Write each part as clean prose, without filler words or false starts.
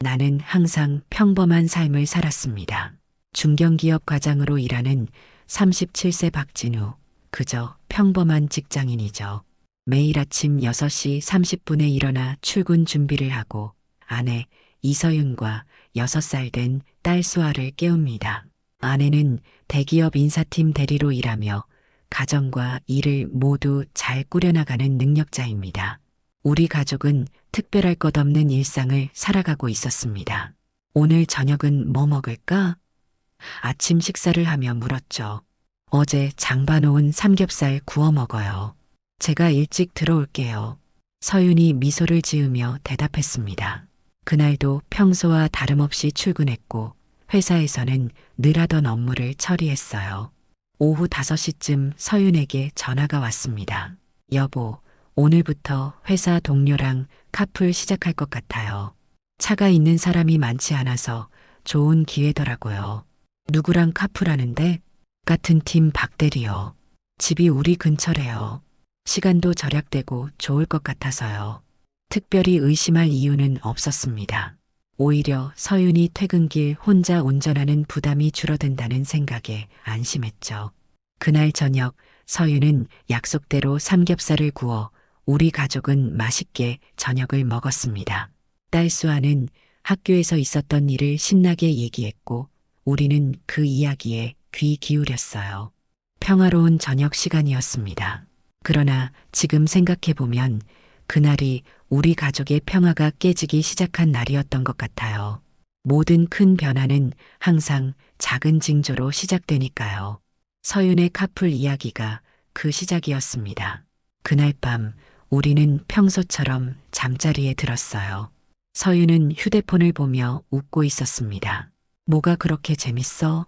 나는 항상 평범한 삶을 살았습니다. 중견기업 과장으로 일하는 37세 박진우. 그저 평범한 직장인이죠. 매일 아침 6시 30분에 일어나 출근 준비를 하고 아내 이서윤과 6살 된 딸 수아를 깨웁니다. 아내는 대기업 인사팀 대리로 일하며 가정과 일을 모두 잘 꾸려나가는 능력자입니다. 우리 가족은 특별할 것 없는 일상을 살아가고 있었습니다. 오늘 저녁은 뭐 먹을까? 아침 식사를 하며 물었죠. 어제 장봐놓은 삼겹살 구워 먹어요. 제가 일찍 들어올게요. 서윤이 미소를 지으며 대답했습니다. 그날도 평소와 다름없이 출근했고 회사에서는 늘 하던 업무를 처리했어요. 오후 5시쯤 서윤에게 전화가 왔습니다. 여보, 오늘부터 회사 동료랑 카풀 시작할 것 같아요. 차가 있는 사람이 많지 않아서 좋은 기회더라고요. 누구랑 카풀하는데? 같은 팀 박대리요. 집이 우리 근처래요. 시간도 절약되고 좋을 것 같아서요. 특별히 의심할 이유는 없었습니다. 오히려 서윤이 퇴근길 혼자 운전하는 부담이 줄어든다는 생각에 안심했죠. 그날 저녁 서윤은 약속대로 삼겹살을 구워 우리 가족은 맛있게 저녁을 먹었습니다. 딸 수아는 학교에서 있었던 일을 신나게 얘기했고 우리는 그 이야기에 귀 기울였어요. 평화로운 저녁 시간이었습니다. 그러나 지금 생각해보면 그날이 우리 가족의 평화가 깨지기 시작한 날이었던 것 같아요. 모든 큰 변화는 항상 작은 징조로 시작되니까요. 서윤의 카풀 이야기가 그 시작이었습니다. 그날 밤 우리는 평소처럼 잠자리에 들었어요. 서윤은 휴대폰을 보며 웃고 있었습니다. 뭐가 그렇게 재밌어?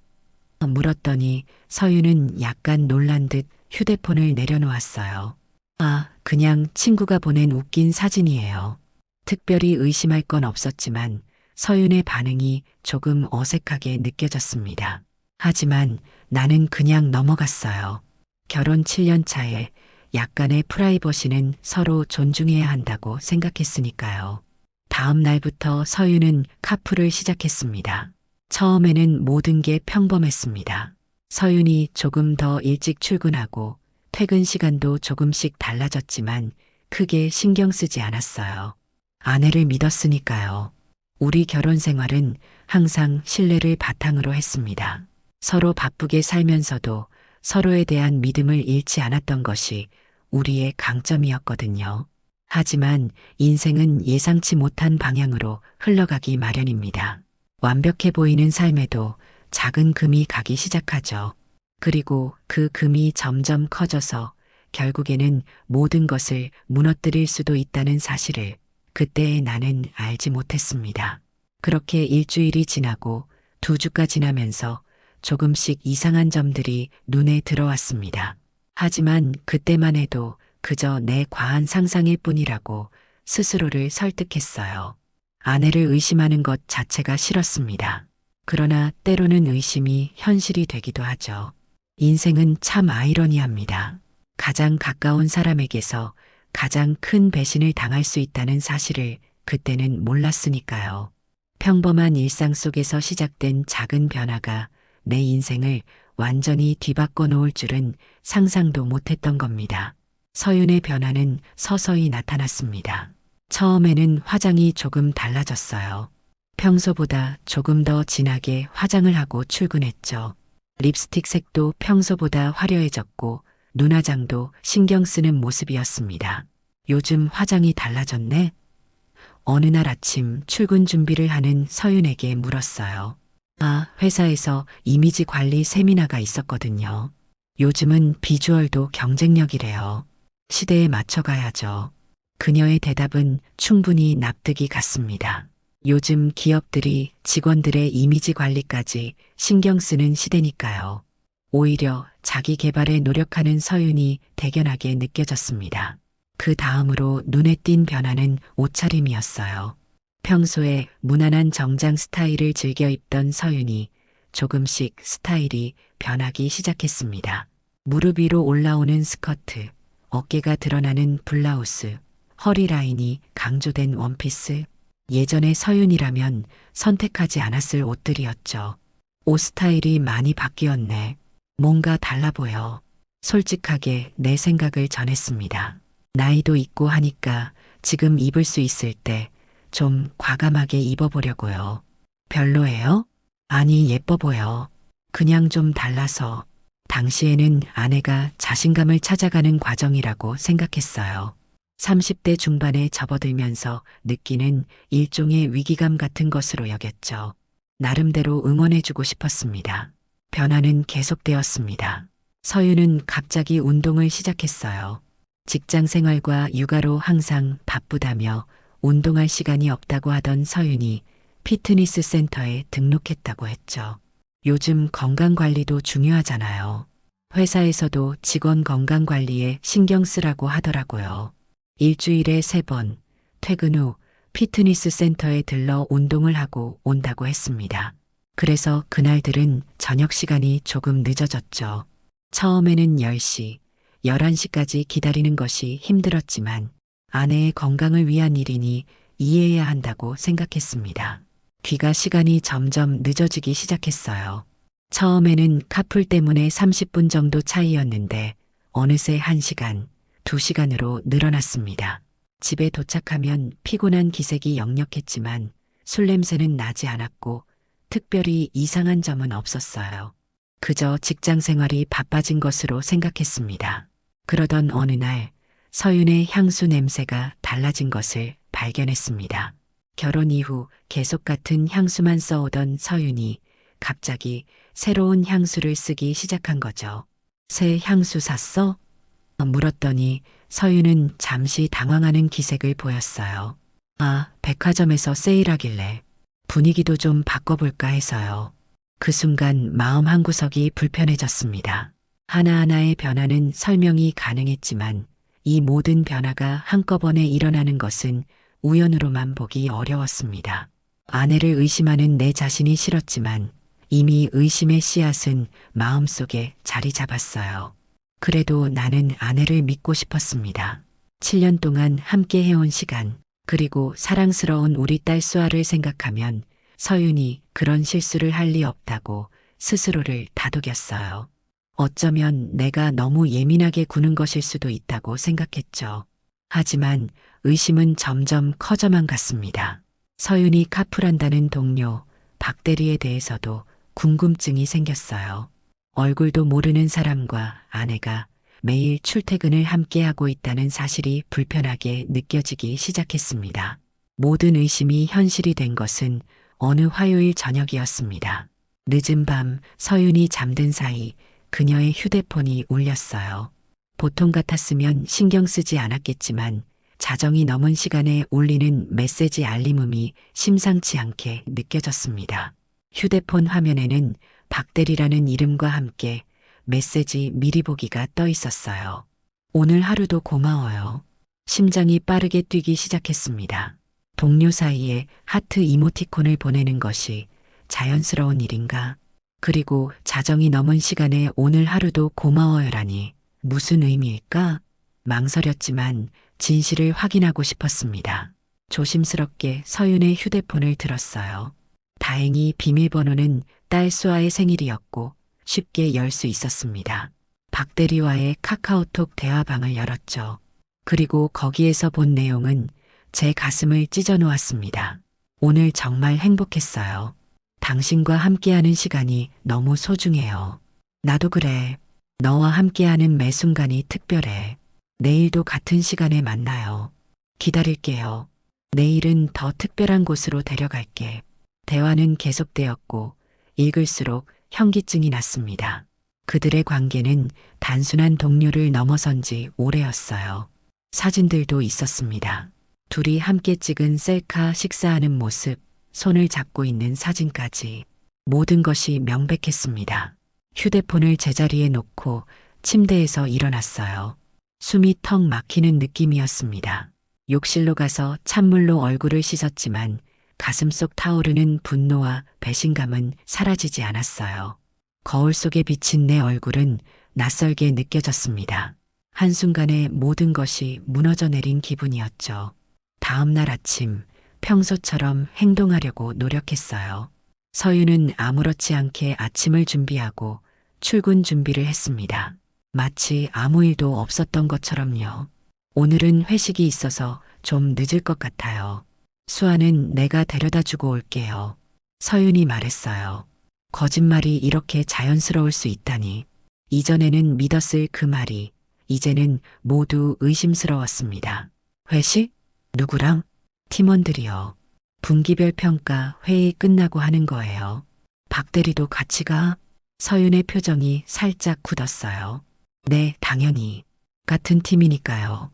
물었더니 서윤은 약간 놀란 듯 휴대폰을 내려놓았어요. 아, 그냥 친구가 보낸 웃긴 사진이에요. 특별히 의심할 건 없었지만 서윤의 반응이 조금 어색하게 느껴졌습니다. 하지만 나는 그냥 넘어갔어요. 결혼 7년 차에 약간의 프라이버시는 서로 존중해야 한다고 생각했으니까요. 다음 날부터 서윤은 카풀을 시작했습니다. 처음에는 모든 게 평범했습니다. 서윤이 조금 더 일찍 출근하고 퇴근 시간도 조금씩 달라졌지만 크게 신경 쓰지 않았어요. 아내를 믿었으니까요. 우리 결혼 생활은 항상 신뢰를 바탕으로 했습니다. 서로 바쁘게 살면서도 서로에 대한 믿음을 잃지 않았던 것이 우리의 강점이었거든요. 하지만 인생은 예상치 못한 방향으로 흘러가기 마련입니다. 완벽해 보이는 삶에도 작은 금이 가기 시작하죠. 그리고 그 금이 점점 커져서 결국에는 모든 것을 무너뜨릴 수도 있다는 사실을 그때의 나는 알지 못했습니다. 그렇게 일주일이 지나고 2주가 지나면서 조금씩 이상한 점들이 눈에 들어왔습니다. 하지만 그때만 해도 그저 내 과한 상상일 뿐이라고 스스로를 설득했어요. 아내를 의심하는 것 자체가 싫었습니다. 그러나 때로는 의심이 현실이 되기도 하죠. 인생은 참 아이러니합니다. 가장 가까운 사람에게서 가장 큰 배신을 당할 수 있다는 사실을 그때는 몰랐으니까요. 평범한 일상 속에서 시작된 작은 변화가 내 인생을 완전히 뒤바꿔 놓을 줄은 상상도 못했던 겁니다. 서윤의 변화는 서서히 나타났습니다. 처음에는 화장이 조금 달라졌어요. 평소보다 조금 더 진하게 화장을 하고 출근했죠. 립스틱 색도 평소보다 화려해졌고 눈화장도 신경 쓰는 모습이었습니다. 요즘 화장이 달라졌네? 어느 날 아침 출근 준비를 하는 서윤에게 물었어요. 아, 회사에서 이미지 관리 세미나가 있었거든요. 요즘은 비주얼도 경쟁력이래요. 시대에 맞춰가야죠. 그녀의 대답은 충분히 납득이 갔습니다. 요즘 기업들이 직원들의 이미지 관리까지 신경 쓰는 시대니까요. 오히려 자기 개발에 노력하는 서윤이 대견하게 느껴졌습니다. 그 다음으로 눈에 띈 변화는 옷차림이었어요. 평소에 무난한 정장 스타일을 즐겨 입던 서윤이 조금씩 스타일이 변하기 시작했습니다. 무릎 위로 올라오는 스커트, 어깨가 드러나는 블라우스, 허리 라인이 강조된 원피스. 예전의 서윤이라면 선택하지 않았을 옷들이었죠. 옷 스타일이 많이 바뀌었네. 뭔가 달라 보여. 솔직하게 내 생각을 전했습니다. 나이도 있고 하니까 지금 입을 수 있을 때 좀 과감하게 입어보려고요. 별로예요? 아니, 예뻐 보여. 그냥 좀 달라서. 당시에는 아내가 자신감을 찾아가는 과정이라고 생각했어요. 30대 중반에 접어들면서 느끼는 일종의 위기감 같은 것으로 여겼죠. 나름대로 응원해주고 싶었습니다. 변화는 계속되었습니다. 서유는 갑자기 운동을 시작했어요. 직장 생활과 육아로 항상 바쁘다며 운동할 시간이 없다고 하던 서윤이 피트니스 센터에 등록했다고 했죠. 요즘 건강 관리도 중요하잖아요. 회사에서도 직원 건강 관리에 신경 쓰라고 하더라고요. 일주일에 3번, 퇴근 후 피트니스 센터에 들러 운동을 하고 온다고 했습니다. 그래서 그날들은 저녁 시간이 조금 늦어졌죠. 처음에는 10시, 11시까지 기다리는 것이 힘들었지만 아내의 건강을 위한 일이니 이해해야 한다고 생각했습니다. 귀가 시간이 점점 늦어지기 시작했어요. 처음에는 카풀 때문에 30분 정도 차이였는데 어느새 1시간, 2시간으로 늘어났습니다. 집에 도착하면 피곤한 기색이 역력했지만 술 냄새는 나지 않았고 특별히 이상한 점은 없었어요. 그저 직장 생활이 바빠진 것으로 생각했습니다. 그러던 어느 날 서윤의 향수 냄새가 달라진 것을 발견했습니다. 결혼 이후 계속 같은 향수만 써오던 서윤이 갑자기 새로운 향수를 쓰기 시작한 거죠. 새 향수 샀어? 물었더니 서윤은 잠시 당황하는 기색을 보였어요. 아, 백화점에서 세일하길래 분위기도 좀 바꿔볼까 해서요. 그 순간 마음 한구석이 불편해졌습니다. 하나하나의 변화는 설명이 가능했지만 이 모든 변화가 한꺼번에 일어나는 것은 우연으로만 보기 어려웠습니다. 아내를 의심하는 내 자신이 싫었지만 이미 의심의 씨앗은 마음속에 자리 잡았어요. 그래도 나는 아내를 믿고 싶었습니다. 7년 동안 함께 해온 시간, 그리고 사랑스러운 우리 딸 수아를 생각하면 서윤이 그런 실수를 할 리 없다고 스스로를 다독였어요. 어쩌면 내가 너무 예민하게 구는 것일 수도 있다고 생각했죠. 하지만 의심은 점점 커져만 갔습니다. 서윤이 카풀한다는 동료 박 대리에 대해서도 궁금증이 생겼어요. 얼굴도 모르는 사람과 아내가 매일 출퇴근을 함께하고 있다는 사실이 불편하게 느껴지기 시작했습니다. 모든 의심이 현실이 된 것은 어느 화요일 저녁이었습니다. 늦은 밤 서윤이 잠든 사이 그녀의 휴대폰이 울렸어요. 보통 같았으면 신경 쓰지 않았겠지만 자정이 넘은 시간에 울리는 메시지 알림음이 심상치 않게 느껴졌습니다. 휴대폰 화면에는 박대리라는 이름과 함께 메시지 미리 보기가 떠 있었어요. 오늘 하루도 고마워요. 심장이 빠르게 뛰기 시작했습니다. 동료 사이에 하트 이모티콘을 보내는 것이 자연스러운 일인가? 그리고 자정이 넘은 시간에 오늘 하루도 고마워요라니 무슨 의미일까? 망설였지만 진실을 확인하고 싶었습니다. 조심스럽게 서윤의 휴대폰을 들었어요. 다행히 비밀번호는 딸 수아의 생일이었고 쉽게 열 수 있었습니다. 박 대리와의 카카오톡 대화방을 열었죠. 그리고 거기에서 본 내용은 제 가슴을 찢어 놓았습니다. 오늘 정말 행복했어요. 당신과 함께하는 시간이 너무 소중해요. 나도 그래. 너와 함께하는 매 순간이 특별해. 내일도 같은 시간에 만나요. 기다릴게요. 내일은 더 특별한 곳으로 데려갈게. 대화는 계속되었고 읽을수록 현기증이 났습니다. 그들의 관계는 단순한 동료를 넘어선 지 오래였어요. 사진들도 있었습니다. 둘이 함께 찍은 셀카 식사하는 모습, 손을 잡고 있는 사진까지 모든 것이 명백했습니다. 휴대폰을 제자리에 놓고 침대에서 일어났어요. 숨이 턱 막히는 느낌이었습니다. 욕실로 가서 찬물로 얼굴을 씻었지만 가슴속 타오르는 분노와 배신감은 사라지지 않았어요. 거울 속에 비친 내 얼굴은 낯설게 느껴졌습니다. 한순간에 모든 것이 무너져 내린 기분이었죠. 다음 날 아침 평소처럼 행동하려고 노력했어요. 서윤은 아무렇지 않게 아침을 준비하고 출근 준비를 했습니다. 마치 아무 일도 없었던 것처럼요. 오늘은 회식이 있어서 좀 늦을 것 같아요. 수아는 내가 데려다 주고 올게요. 서윤이 말했어요. 거짓말이 이렇게 자연스러울 수 있다니. 이전에는 믿었을 그 말이 이제는 모두 의심스러웠습니다. 회식? 누구랑? 팀원들이요. 분기별 평가 회의 끝나고 하는 거예요. 박 대리도 같이 가? 서윤의 표정이 살짝 굳었어요. 네, 당연히. 같은 팀이니까요.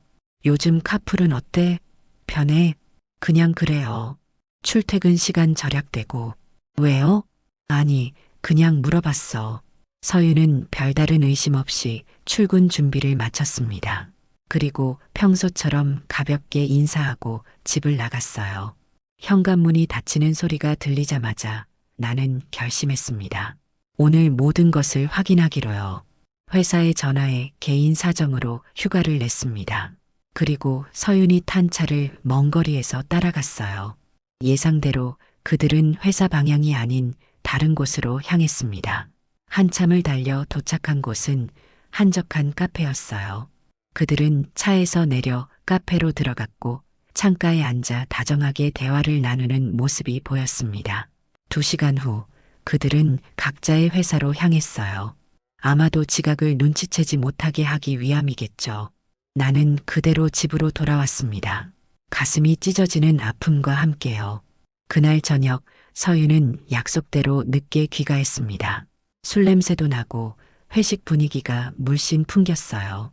요즘 카풀은 어때? 편해? 그냥 그래요. 출퇴근 시간 절약되고. 왜요? 아니, 그냥 물어봤어. 서윤은 별다른 의심 없이 출근 준비를 마쳤습니다. 그리고 평소처럼 가볍게 인사하고 집을 나갔어요. 현관문이 닫히는 소리가 들리자마자 나는 결심했습니다. 오늘 모든 것을 확인하기로요. 회사에 전화해 개인 사정으로 휴가를 냈습니다. 그리고 서윤이 탄 차를 먼 거리에서 따라갔어요. 예상대로 그들은 회사 방향이 아닌 다른 곳으로 향했습니다. 한참을 달려 도착한 곳은 한적한 카페였어요. 그들은 차에서 내려 카페로 들어갔고 창가에 앉아 다정하게 대화를 나누는 모습이 보였습니다. 2시간 후 그들은 각자의 회사로 향했어요. 아마도 지각을 눈치채지 못하게 하기 위함이겠죠. 나는 그대로 집으로 돌아왔습니다. 가슴이 찢어지는 아픔과 함께요. 그날 저녁 서윤은 약속대로 늦게 귀가했습니다. 술 냄새도 나고 회식 분위기가 물씬 풍겼어요.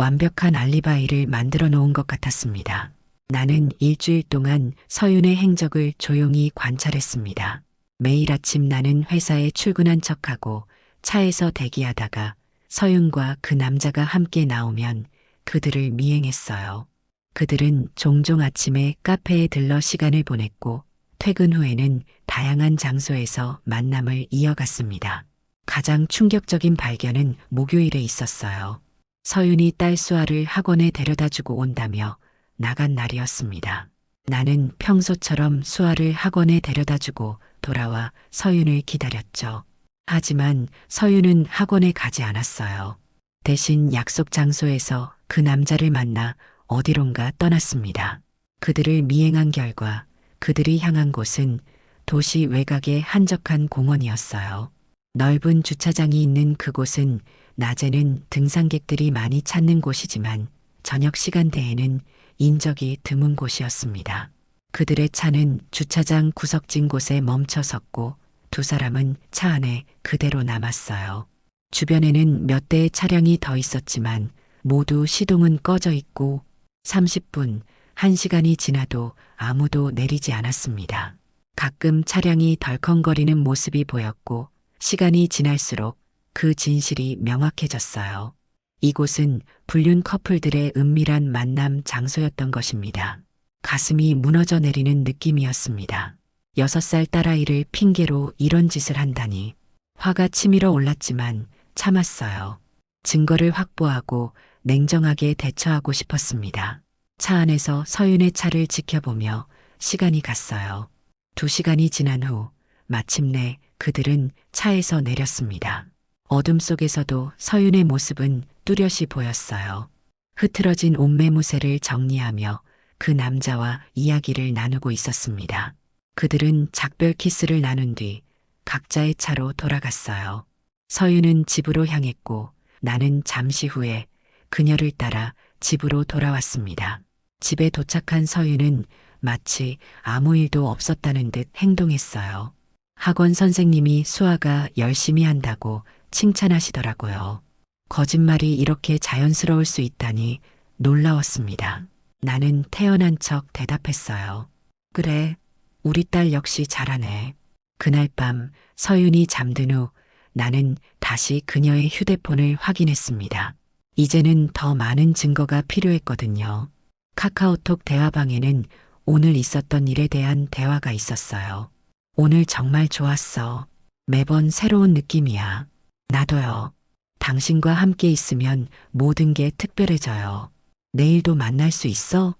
완벽한 알리바이를 만들어 놓은 것 같았습니다. 나는 일주일 동안 서윤의 행적을 조용히 관찰했습니다. 매일 아침 나는 회사에 출근한 척하고 차에서 대기하다가 서윤과 그 남자가 함께 나오면 그들을 미행했어요. 그들은 종종 아침에 카페에 들러 시간을 보냈고 퇴근 후에는 다양한 장소에서 만남을 이어갔습니다. 가장 충격적인 발견은 목요일에 있었어요. 서윤이 딸 수아를 학원에 데려다 주고 온다며 나간 날이었습니다. 나는 평소처럼 수아를 학원에 데려다 주고 돌아와 서윤을 기다렸죠. 하지만 서윤은 학원에 가지 않았어요. 대신 약속 장소에서 그 남자를 만나 어디론가 떠났습니다. 그들을 미행한 결과 그들이 향한 곳은 도시 외곽의 한적한 공원이었어요. 넓은 주차장이 있는 그곳은 낮에는 등산객들이 많이 찾는 곳이지만 저녁 시간대에는 인적이 드문 곳이었습니다. 그들의 차는 주차장 구석진 곳에 멈춰 섰고 두 사람은 차 안에 그대로 남았어요. 주변에는 몇 대의 차량이 더 있었지만 모두 시동은 꺼져 있고 30분, 1시간이 지나도 아무도 내리지 않았습니다. 가끔 차량이 덜컹거리는 모습이 보였고 시간이 지날수록 그 진실이 명확해졌어요. 이곳은 불륜 커플들의 은밀한 만남 장소였던 것입니다. 가슴이 무너져 내리는 느낌이었습니다. 6살 딸아이를 핑계로 이런 짓을 한다니. 화가 치밀어 올랐지만 참았어요. 증거를 확보하고 냉정하게 대처하고 싶었습니다. 차 안에서 서윤의 차를 지켜보며 시간이 갔어요. 2시간이 지난 후 마침내 그들은 차에서 내렸습니다. 어둠 속에서도 서윤의 모습은 뚜렷이 보였어요. 흐트러진 옷매무새를 정리하며 그 남자와 이야기를 나누고 있었습니다. 그들은 작별 키스를 나눈 뒤 각자의 차로 돌아갔어요. 서윤은 집으로 향했고 나는 잠시 후에 그녀를 따라 집으로 돌아왔습니다. 집에 도착한 서윤은 마치 아무 일도 없었다는 듯 행동했어요. 학원 선생님이 수아가 열심히 한다고 칭찬하시더라고요. 거짓말이 이렇게 자연스러울 수 있다니 놀라웠습니다. 나는 태어난 척 대답했어요. 그래, 우리 딸 역시 잘하네. 그날 밤 서윤이 잠든 후 나는 다시 그녀의 휴대폰을 확인했습니다. 이제는 더 많은 증거가 필요했거든요. 카카오톡 대화방에는 오늘 있었던 일에 대한 대화가 있었어요. 오늘 정말 좋았어. 매번 새로운 느낌이야. 나도요. 당신과 함께 있으면 모든 게 특별해져요. 내일도 만날 수 있어?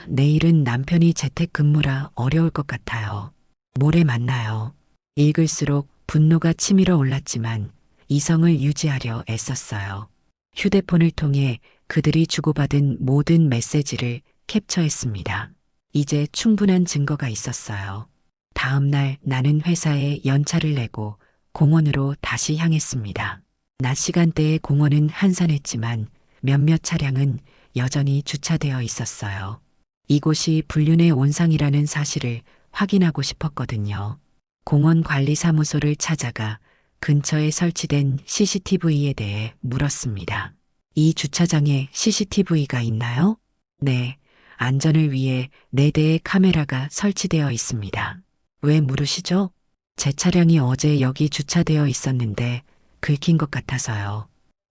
내일은 남편이 재택근무라 어려울 것 같아요. 모레 만나요. 읽을수록 분노가 치밀어 올랐지만 이성을 유지하려 애썼어요. 휴대폰을 통해 그들이 주고받은 모든 메시지를 캡처했습니다. 이제 충분한 증거가 있었어요. 다음 날 나는 회사에 연차를 내고 공원으로 다시 향했습니다. 낮 시간대의 공원은 한산했지만 몇몇 차량은 여전히 주차되어 있었어요. 이곳이 불륜의 온상이라는 사실을 확인하고 싶었거든요. 공원 관리사무소를 찾아가 근처에 설치된 CCTV에 대해 물었습니다. 이 주차장에 CCTV가 있나요? 네, 안전을 위해 4대의 카메라가 설치되어 있습니다. 왜 물으시죠? 제 차량이 어제 여기 주차되어 있었는데 긁힌 것 같아서요.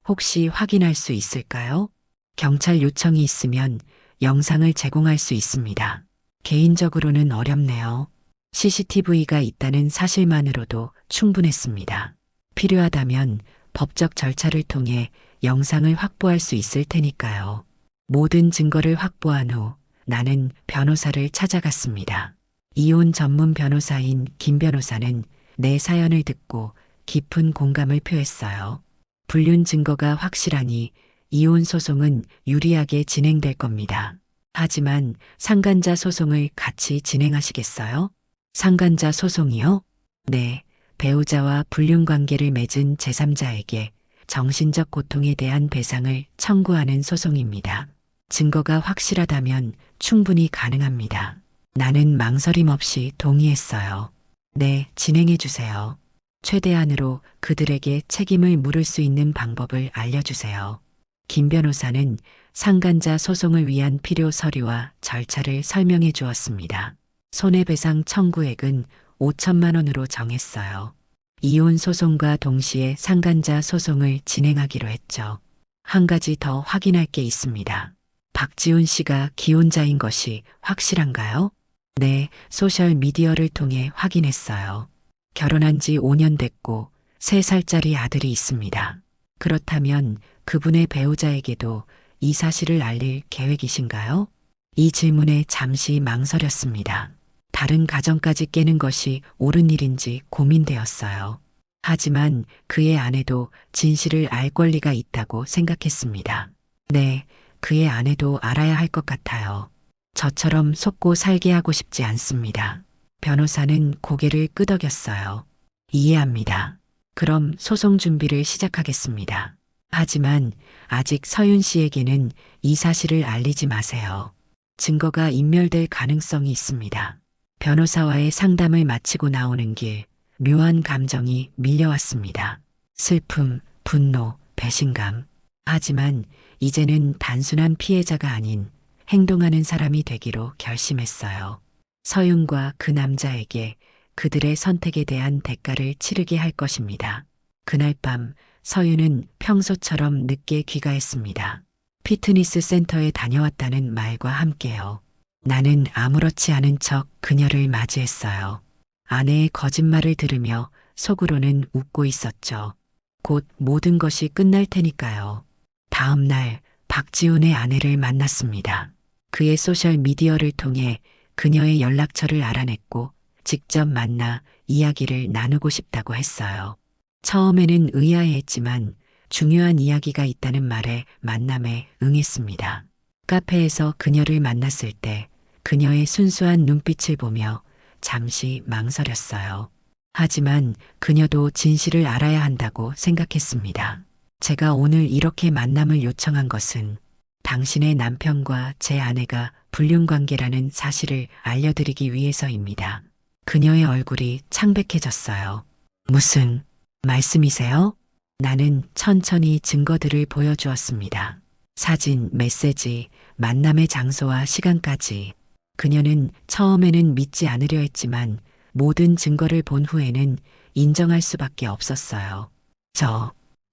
혹시 확인할 수 있을까요? 경찰 요청이 있으면 영상을 제공할 수 있습니다. 개인적으로는 어렵네요. CCTV가 있다는 사실만으로도 충분했습니다. 필요하다면 법적 절차를 통해 영상을 확보할 수 있을 테니까요. 모든 증거를 확보한 후 나는 변호사를 찾아갔습니다. 이혼 전문 변호사인 김 변호사는 내 사연을 듣고 깊은 공감을 표했어요. 불륜 증거가 확실하니 이혼 소송은 유리하게 진행될 겁니다. 하지만 상간자 소송을 같이 진행하시겠어요? 상간자 소송이요? 네, 배우자와 불륜 관계를 맺은 제3자에게 정신적 고통에 대한 배상을 청구하는 소송입니다. 증거가 확실하다면 충분히 가능합니다. 나는 망설임 없이 동의했어요. 네, 진행해 주세요. 최대한으로 그들에게 책임을 물을 수 있는 방법을 알려주세요. 김 변호사는 상간자 소송을 위한 필요 서류와 절차를 설명해 주었습니다. 손해배상 청구액은 5천만 원으로 정했어요. 이혼 소송과 동시에 상간자 소송을 진행하기로 했죠. 한 가지 더 확인할 게 있습니다. 박지훈 씨가 기혼자인 것이 확실한가요? 네, 소셜 미디어를 통해 확인했어요. 결혼한 지 5년 됐고 3살짜리 아들이 있습니다. 그렇다면 그분의 배우자에게도 이 사실을 알릴 계획이신가요? 이 질문에 잠시 망설였습니다. 다른 가정까지 깨는 것이 옳은 일인지 고민되었어요. 하지만 그의 아내도 진실을 알 권리가 있다고 생각했습니다. 네, 그의 아내도 알아야 할 것 같아요. 저처럼 속고 살게 하고 싶지 않습니다. 변호사는 고개를 끄덕였어요. 이해합니다. 그럼 소송 준비를 시작하겠습니다. 하지만 아직 서윤 씨에게는 이 사실을 알리지 마세요. 증거가 인멸될 가능성이 있습니다. 변호사와의 상담을 마치고 나오는 길, 묘한 감정이 밀려왔습니다. 슬픔, 분노, 배신감. 하지만 이제는 단순한 피해자가 아닌 행동하는 사람이 되기로 결심했어요. 서윤과 그 남자에게 그들의 선택에 대한 대가를 치르게 할 것입니다. 그날 밤 서윤은 평소처럼 늦게 귀가했습니다. 피트니스 센터에 다녀왔다는 말과 함께요. 나는 아무렇지 않은 척 그녀를 맞이했어요. 아내의 거짓말을 들으며 속으로는 웃고 있었죠. 곧 모든 것이 끝날 테니까요. 다음 날 박지훈의 아내를 만났습니다. 그의 소셜 미디어를 통해 그녀의 연락처를 알아냈고 직접 만나 이야기를 나누고 싶다고 했어요. 처음에는 의아해했지만 중요한 이야기가 있다는 말에 만남에 응했습니다. 카페에서 그녀를 만났을 때 그녀의 순수한 눈빛을 보며 잠시 망설였어요. 하지만 그녀도 진실을 알아야 한다고 생각했습니다. 제가 오늘 이렇게 만남을 요청한 것은 당신의 남편과 제 아내가 불륜 관계라는 사실을 알려드리기 위해서입니다. 그녀의 얼굴이 창백해졌어요. 무슨 말씀이세요? 나는 천천히 증거들을 보여주었습니다. 사진, 메시지, 만남의 장소와 시간까지. 그녀는 처음에는 믿지 않으려 했지만 모든 증거를 본 후에는 인정할 수밖에 없었어요.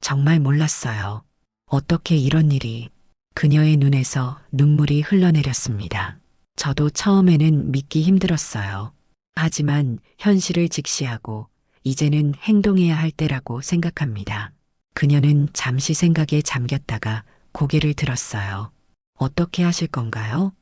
정말 몰랐어요. 어떻게 이런 일이. 그녀의 눈에서 눈물이 흘러내렸습니다. 저도 처음에는 믿기 힘들었어요. 하지만 현실을 직시하고 이제는 행동해야 할 때라고 생각합니다. 그녀는 잠시 생각에 잠겼다가 고개를 들었어요. 어떻게 하실 건가요?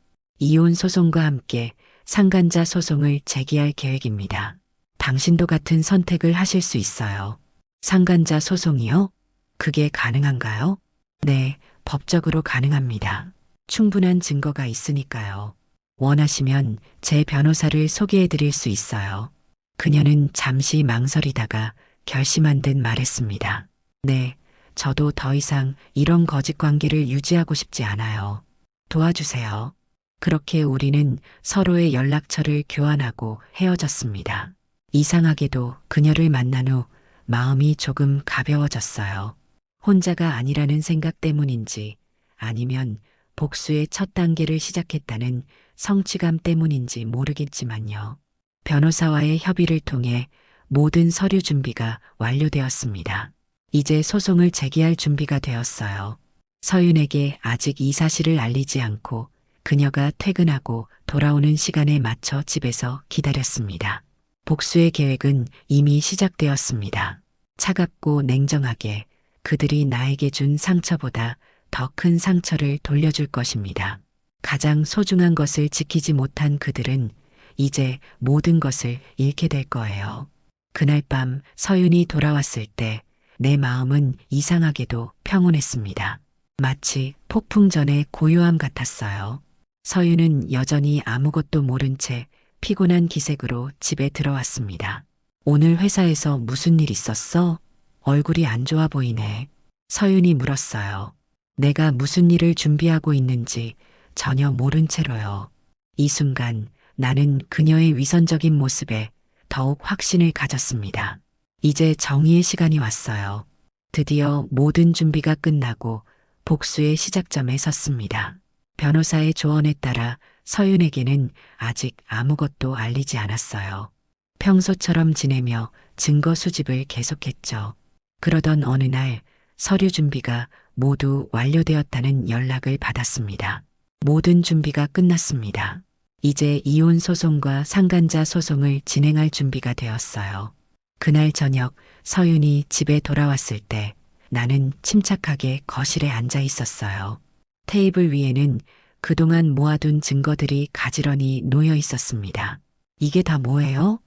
이혼 소송과 함께 상간자 소송을 제기할 계획입니다. 당신도 같은 선택을 하실 수 있어요. 상간자 소송이요? 그게 가능한가요? 네, 법적으로 가능합니다. 충분한 증거가 있으니까요. 원하시면 제 변호사를 소개해 드릴 수 있어요. 그녀는 잠시 망설이다가 결심한 듯 말했습니다. 네, 저도 더 이상 이런 거짓 관계를 유지하고 싶지 않아요. 도와주세요. 그렇게 우리는 서로의 연락처를 교환하고 헤어졌습니다. 이상하게도 그녀를 만난 후 마음이 조금 가벼워졌어요. 혼자가 아니라는 생각 때문인지 아니면 복수의 첫 단계를 시작했다는 성취감 때문인지 모르겠지만요. 변호사와의 협의를 통해 모든 서류 준비가 완료되었습니다. 이제 소송을 제기할 준비가 되었어요. 서윤에게 아직 이 사실을 알리지 않고 그녀가 퇴근하고 돌아오는 시간에 맞춰 집에서 기다렸습니다. 복수의 계획은 이미 시작되었습니다. 차갑고 냉정하게 그들이 나에게 준 상처보다 더 큰 상처를 돌려줄 것입니다. 가장 소중한 것을 지키지 못한 그들은 이제 모든 것을 잃게 될 거예요. 그날 밤 서윤이 돌아왔을 때 내 마음은 이상하게도 평온했습니다. 마치 폭풍 전의 고요함 같았어요. 서윤은 여전히 아무것도 모른 채 피곤한 기색으로 집에 들어왔습니다. 오늘 회사에서 무슨 일 있었어? 얼굴이 안 좋아 보이네. 서윤이 물었어요. 내가 무슨 일을 준비하고 있는지 전혀 모른 채로요. 이 순간 나는 그녀의 위선적인 모습에 더욱 확신을 가졌습니다. 이제 정의의 시간이 왔어요. 드디어 모든 준비가 끝나고 복수의 시작점에 섰습니다. 변호사의 조언에 따라 서윤에게는 아직 아무것도 알리지 않았어요. 평소처럼 지내며 증거 수집을 계속했죠. 그러던 어느 날 서류 준비가 모두 완료되었다는 연락을 받았습니다. 모든 준비가 끝났습니다. 이제 이혼 소송과 상간자 소송을 진행할 준비가 되었어요. 그날 저녁 서윤이 집에 돌아왔을 때 나는 침착하게 거실에 앉아 있었어요. 테이블 위에는 그동안 모아둔 증거들이 가지런히 놓여 있었습니다. 이게 다 뭐예요?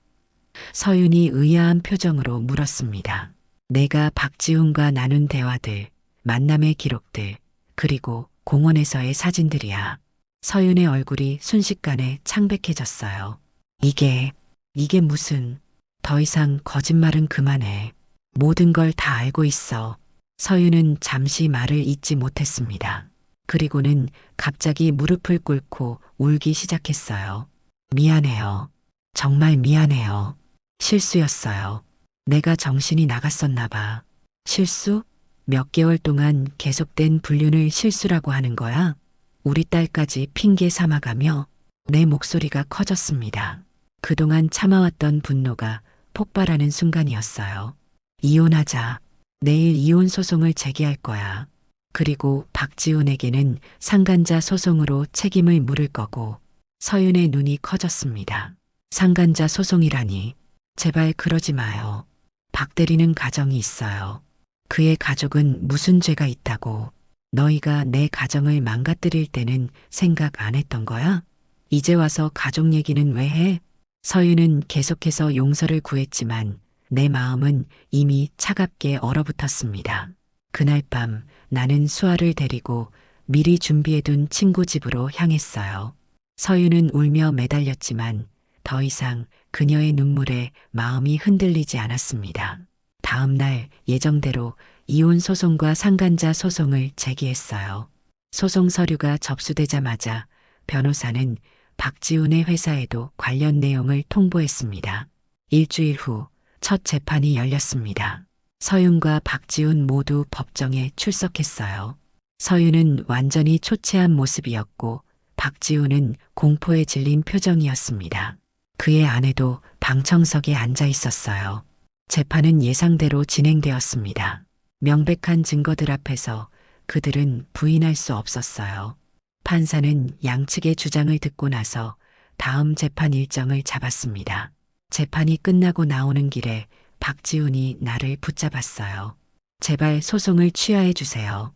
서윤이 의아한 표정으로 물었습니다. 내가 박지훈과 나눈 대화들, 만남의 기록들, 그리고 공원에서의 사진들이야. 서윤의 얼굴이 순식간에 창백해졌어요. 이게 무슨... 더 이상 거짓말은 그만해. 모든 걸 다 알고 있어. 서윤은 잠시 말을 잇지 못했습니다. 그리고는 갑자기 무릎을 꿇고 울기 시작했어요. 미안해요. 정말 미안해요. 실수였어요. 내가 정신이 나갔었나 봐. 실수? 몇 개월 동안 계속된 불륜을 실수라고 하는 거야? 우리 딸까지 핑계 삼아가며 내 목소리가 커졌습니다. 그동안 참아왔던 분노가 폭발하는 순간이었어요. 이혼하자. 내일 이혼 소송을 제기할 거야. 그리고 박지훈에게는 상간자 소송으로 책임을 물을 거고. 서윤의 눈이 커졌습니다. 상간자 소송이라니. 제발 그러지 마요. 박 대리는 가정이 있어요. 그의 가족은 무슨 죄가 있다고. 너희가 내 가정을 망가뜨릴 때는 생각 안 했던 거야? 이제 와서 가족 얘기는 왜 해? 서윤은 계속해서 용서를 구했지만 내 마음은 이미 차갑게 얼어붙었습니다. 그날 밤 나는 수아를 데리고 미리 준비해둔 친구 집으로 향했어요. 서윤은 울며 매달렸지만 더 이상 그녀의 눈물에 마음이 흔들리지 않았습니다. 다음 날 예정대로 이혼 소송과 상간자 소송을 제기했어요. 소송 서류가 접수되자마자 변호사는 박지훈의 회사에도 관련 내용을 통보했습니다. 일주일 후 첫 재판이 열렸습니다. 서윤과 박지훈 모두 법정에 출석했어요. 서윤은 완전히 초췌한 모습이었고 박지훈은 공포에 질린 표정이었습니다. 그의 아내도 방청석에 앉아 있었어요. 재판은 예상대로 진행되었습니다. 명백한 증거들 앞에서 그들은 부인할 수 없었어요. 판사는 양측의 주장을 듣고 나서 다음 재판 일정을 잡았습니다. 재판이 끝나고 나오는 길에 박지훈이 나를 붙잡았어요. 제발 소송을 취하해 주세요.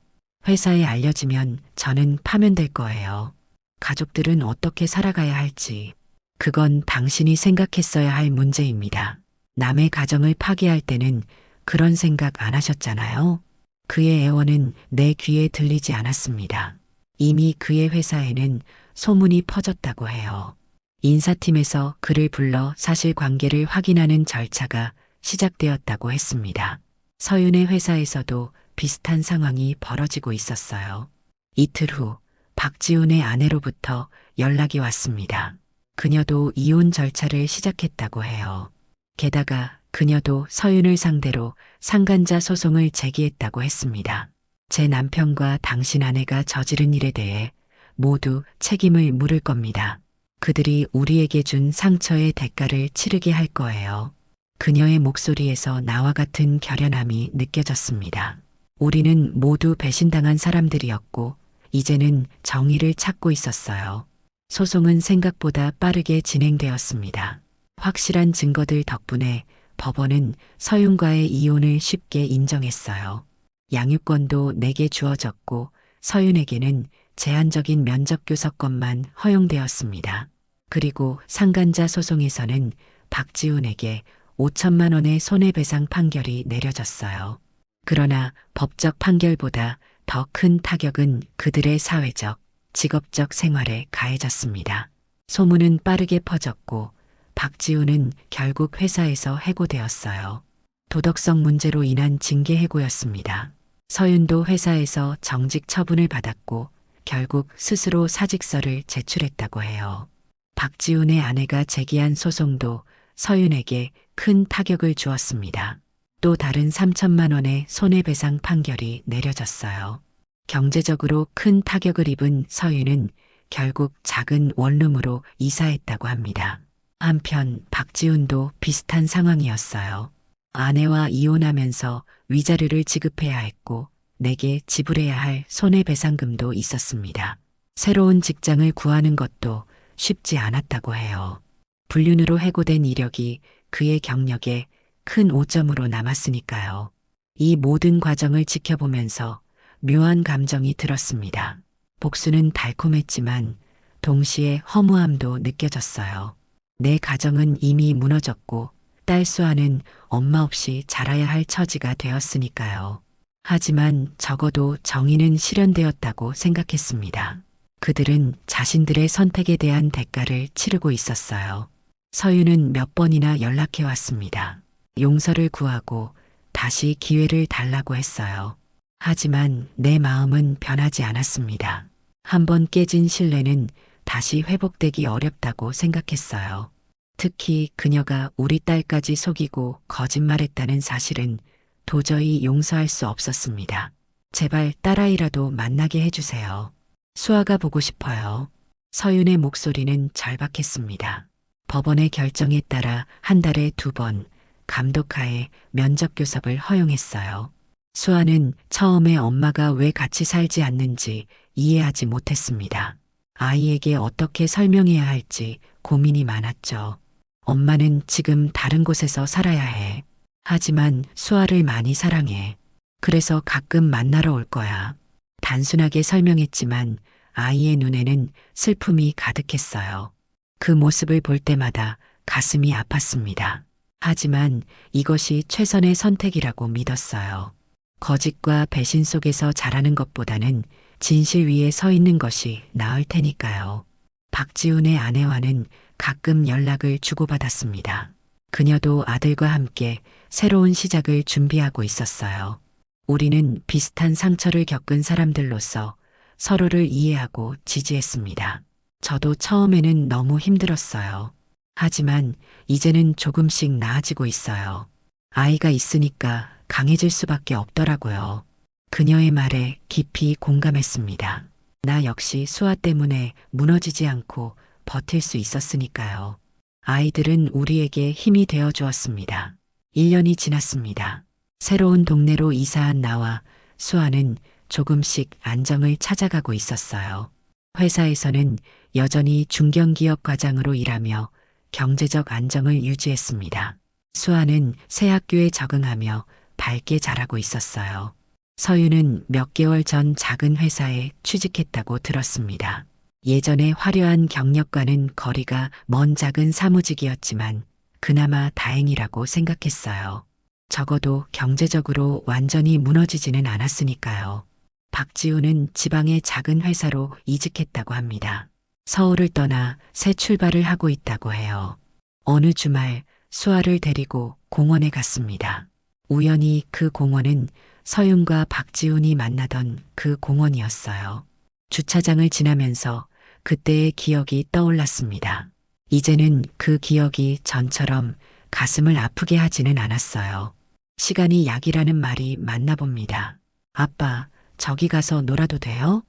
회사에 알려지면 저는 파면될 거예요. 가족들은 어떻게 살아가야 할지, 그건 당신이 생각했어야 할 문제입니다. 남의 가정을 파괴할 때는 그런 생각 안 하셨잖아요. 그의 애원은 내 귀에 들리지 않았습니다. 이미 그의 회사에는 소문이 퍼졌다고 해요. 인사팀에서 그를 불러 사실관계를 확인하는 절차가 시작되었다고 했습니다. 서윤의 회사에서도 비슷한 상황이 벌어지고 있었어요. 이틀 후 박지훈의 아내로부터 연락이 왔습니다. 그녀도 이혼 절차를 시작했다고 해요. 게다가 그녀도 서윤을 상대로 상간자 소송을 제기했다고 했습니다. 제 남편과 당신 아내가 저지른 일에 대해 모두 책임을 물을 겁니다. 그들이 우리에게 준 상처의 대가를 치르게 할 거예요. 그녀의 목소리에서 나와 같은 결연함이 느껴졌습니다. 우리는 모두 배신당한 사람들이었고, 이제는 정의를 찾고 있었어요. 소송은 생각보다 빠르게 진행되었습니다. 확실한 증거들 덕분에 법원은 서윤과의 이혼을 쉽게 인정했어요. 양육권도 내게 주어졌고 서윤에게는 제한적인 면접교섭권만 허용되었습니다. 그리고 상간자 소송에서는 박지훈에게 5천만 원의 손해배상 판결이 내려졌어요. 그러나 법적 판결보다 더 큰 타격은 그들의 사회적, 직업적 생활에 가해졌습니다. 소문은 빠르게 퍼졌고 박지훈은 결국 회사에서 해고되었어요. 도덕성 문제로 인한 징계 해고였습니다. 서윤도 회사에서 정직 처분을 받았고 결국 스스로 사직서를 제출했다고 해요. 박지훈의 아내가 제기한 소송도 서윤에게 큰 타격을 주었습니다. 또 다른 3천만 원의 손해배상 판결이 내려졌어요. 경제적으로 큰 타격을 입은 서윤은 결국 작은 원룸으로 이사했다고 합니다. 한편 박지훈도 비슷한 상황이었어요. 아내와 이혼하면서 위자료를 지급해야 했고 내게 지불해야 할 손해배상금도 있었습니다. 새로운 직장을 구하는 것도 쉽지 않았다고 해요. 불륜으로 해고된 이력이 그의 경력에 큰 오점으로 남았으니까요. 이 모든 과정을 지켜보면서 묘한 감정이 들었습니다. 복수는 달콤했지만 동시에 허무함도 느껴졌어요. 내 가정은 이미 무너졌고 딸 수아는 엄마 없이 자라야 할 처지가 되었으니까요. 하지만 적어도 정의는 실현되었다고 생각했습니다. 그들은 자신들의 선택에 대한 대가를 치르고 있었어요. 서윤은 몇 번이나 연락해 왔습니다. 용서를 구하고 다시 기회를 달라고 했어요. 하지만 내 마음은 변하지 않았습니다. 한번 깨진 신뢰는 다시 회복되기 어렵다고 생각했어요. 특히 그녀가 우리 딸까지 속이고 거짓말했다는 사실은 도저히 용서할 수 없었습니다. 제발 딸아이라도 만나게 해주세요. 수아가 보고 싶어요. 서윤의 목소리는 절박했습니다. 법원의 결정에 따라 한 달에 2번 감독하에 면접교섭을 허용했어요. 수아는 처음에 엄마가 왜 같이 살지 않는지 이해하지 못했습니다. 아이에게 어떻게 설명해야 할지 고민이 많았죠. 엄마는 지금 다른 곳에서 살아야 해. 하지만 수아를 많이 사랑해. 그래서 가끔 만나러 올 거야. 단순하게 설명했지만 아이의 눈에는 슬픔이 가득했어요. 그 모습을 볼 때마다 가슴이 아팠습니다. 하지만 이것이 최선의 선택이라고 믿었어요. 거짓과 배신 속에서 자라는 것보다는 진실 위에 서 있는 것이 나을 테니까요. 박지훈의 아내와는 가끔 연락을 주고받았습니다. 그녀도 아들과 함께 새로운 시작을 준비하고 있었어요. 우리는 비슷한 상처를 겪은 사람들로서 서로를 이해하고 지지했습니다. 저도 처음에는 너무 힘들었어요. 하지만 이제는 조금씩 나아지고 있어요. 아이가 있으니까 강해질 수밖에 없더라고요. 그녀의 말에 깊이 공감했습니다. 나 역시 수아 때문에 무너지지 않고 버틸 수 있었으니까요. 아이들은 우리에게 힘이 되어 주었습니다. 1년이 지났습니다. 새로운 동네로 이사한 나와 수아는 조금씩 안정을 찾아가고 있었어요. 회사에서는 여전히 중견기업 과장으로 일하며 경제적 안정을 유지했습니다. 수아는 새 학교에 적응하며 밝게 자라고 있었어요. 서윤은 몇 개월 전 작은 회사에 취직했다고 들었습니다. 예전의 화려한 경력과는 거리가 먼 작은 사무직이었지만 그나마 다행이라고 생각했어요. 적어도 경제적으로 완전히 무너지지는 않았으니까요. 박지우는 지방의 작은 회사로 이직했다고 합니다. 서울을 떠나 새 출발을 하고 있다고 해요. 어느 주말 수아를 데리고 공원에 갔습니다. 우연히 그 공원은 서윤과 박지훈이 만나던 그 공원이었어요. 주차장을 지나면서 그때의 기억이 떠올랐습니다. 이제는 그 기억이 전처럼 가슴을 아프게 하지는 않았어요. 시간이 약이라는 말이 맞나 봅니다. 아빠, 저기 가서 놀아도 돼요?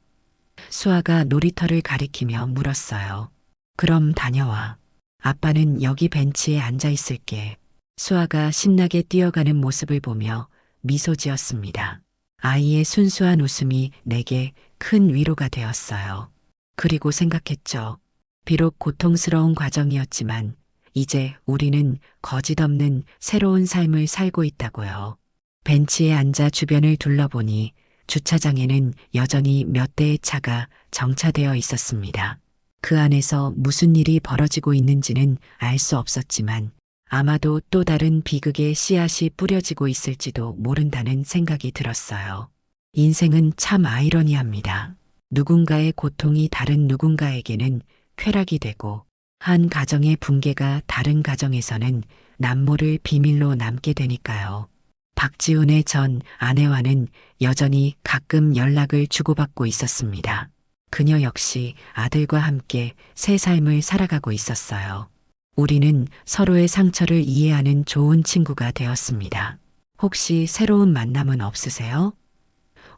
수아가 놀이터를 가리키며 물었어요. 그럼 다녀와. 아빠는 여기 벤치에 앉아 있을게. 수아가 신나게 뛰어가는 모습을 보며 미소 지었습니다. 아이의 순수한 웃음이 내게 큰 위로가 되었어요. 그리고 생각했죠. 비록 고통스러운 과정이었지만 이제 우리는 거짓없는 새로운 삶을 살고 있다고요. 벤치에 앉아 주변을 둘러보니 주차장에는 여전히 몇 대의 차가 정차되어 있었습니다. 그 안에서 무슨 일이 벌어지고 있는지는 알 수 없었지만 아마도 또 다른 비극의 씨앗이 뿌려지고 있을지도 모른다는 생각이 들었어요. 인생은 참 아이러니합니다. 누군가의 고통이 다른 누군가에게는 쾌락이 되고 한 가정의 붕괴가 다른 가정에서는 남모를 비밀로 남게 되니까요. 박지훈의 전 아내와는 여전히 가끔 연락을 주고받고 있었습니다. 그녀 역시 아들과 함께 새 삶을 살아가고 있었어요. 우리는 서로의 상처를 이해하는 좋은 친구가 되었습니다. 혹시 새로운 만남은 없으세요?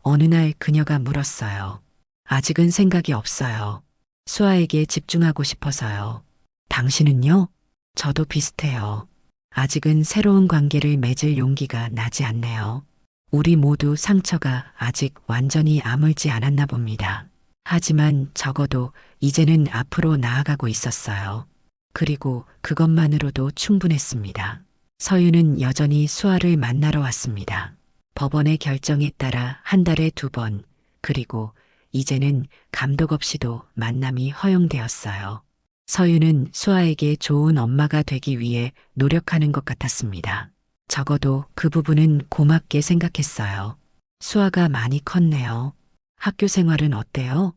어느 날 그녀가 물었어요. 아직은 생각이 없어요. 수아에게 집중하고 싶어서요. 당신은요? 저도 비슷해요. 아직은 새로운 관계를 맺을 용기가 나지 않네요. 우리 모두 상처가 아직 완전히 아물지 않았나 봅니다. 하지만 적어도 이제는 앞으로 나아가고 있었어요. 그리고 그것만으로도 충분했습니다. 서윤은 여전히 수아를 만나러 왔습니다. 법원의 결정에 따라 한 달에 2번, 그리고 이제는 감독 없이도 만남이 허용되었어요. 서윤은 수아에게 좋은 엄마가 되기 위해 노력하는 것 같았습니다. 적어도 그 부분은 고맙게 생각했어요. 수아가 많이 컸네요. 학교 생활은 어때요?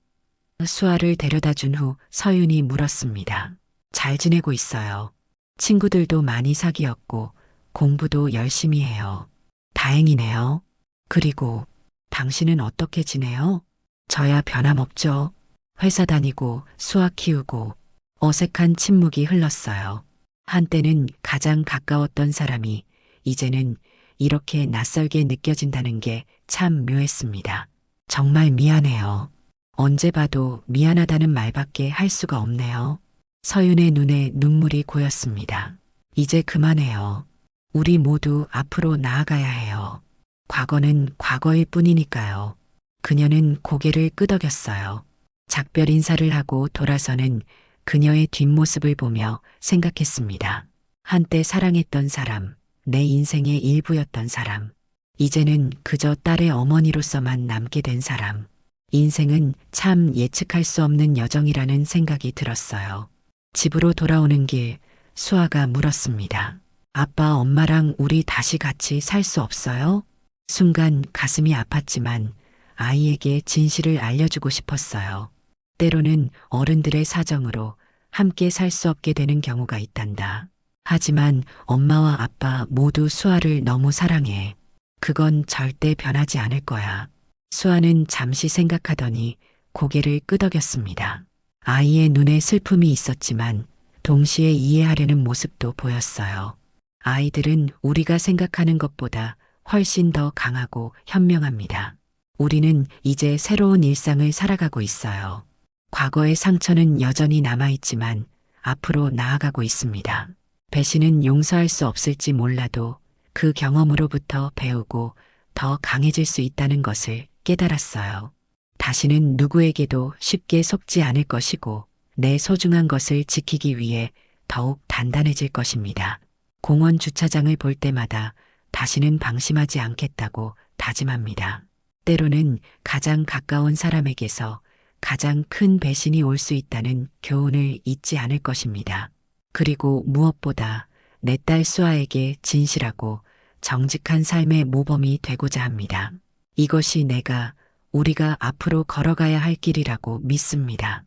수아를 데려다 준 후 서윤이 물었습니다. 잘 지내고 있어요. 친구들도 많이 사귀었고 공부도 열심히 해요. 다행이네요. 그리고 당신은 어떻게 지내요? 저야 변함없죠. 회사 다니고 수아 키우고. 어색한 침묵이 흘렀어요. 한때는 가장 가까웠던 사람이 이제는 이렇게 낯설게 느껴진다는 게 참 묘했습니다. 정말 미안해요. 언제 봐도 미안하다는 말밖에 할 수가 없네요. 서윤의 눈에 눈물이 고였습니다. 이제 그만해요. 우리 모두 앞으로 나아가야 해요. 과거는 과거일 뿐이니까요. 그녀는 고개를 끄덕였어요. 작별 인사를 하고 돌아서는 그녀의 뒷모습을 보며 생각했습니다. 한때 사랑했던 사람, 내 인생의 일부였던 사람, 이제는 그저 딸의 어머니로서만 남게 된 사람. 인생은 참 예측할 수 없는 여정이라는 생각이 들었어요. 집으로 돌아오는 길, 수아가 물었습니다. 아빠, 엄마랑 우리 다시 같이 살 수 없어요? 순간 가슴이 아팠지만 아이에게 진실을 알려주고 싶었어요. 때로는 어른들의 사정으로 함께 살 수 없게 되는 경우가 있단다. 하지만 엄마와 아빠 모두 수아를 너무 사랑해. 그건 절대 변하지 않을 거야. 수아는 잠시 생각하더니 고개를 끄덕였습니다. 아이의 눈에 슬픔이 있었지만 동시에 이해하려는 모습도 보였어요. 아이들은 우리가 생각하는 것보다 훨씬 더 강하고 현명합니다. 우리는 이제 새로운 일상을 살아가고 있어요. 과거의 상처는 여전히 남아있지만 앞으로 나아가고 있습니다. 배신은 용서할 수 없을지 몰라도 그 경험으로부터 배우고 더 강해질 수 있다는 것을 깨달았어요. 다시는 누구에게도 쉽게 속지 않을 것이고 내 소중한 것을 지키기 위해 더욱 단단해질 것입니다. 공원 주차장을 볼 때마다 다시는 방심하지 않겠다고 다짐합니다. 때로는 가장 가까운 사람에게서 가장 큰 배신이 올 수 있다는 교훈을 잊지 않을 것입니다. 그리고 무엇보다 내 딸 수아에게 진실하고 정직한 삶의 모범이 되고자 합니다. 이것이 우리가 앞으로 걸어가야 할 길이라고 믿습니다.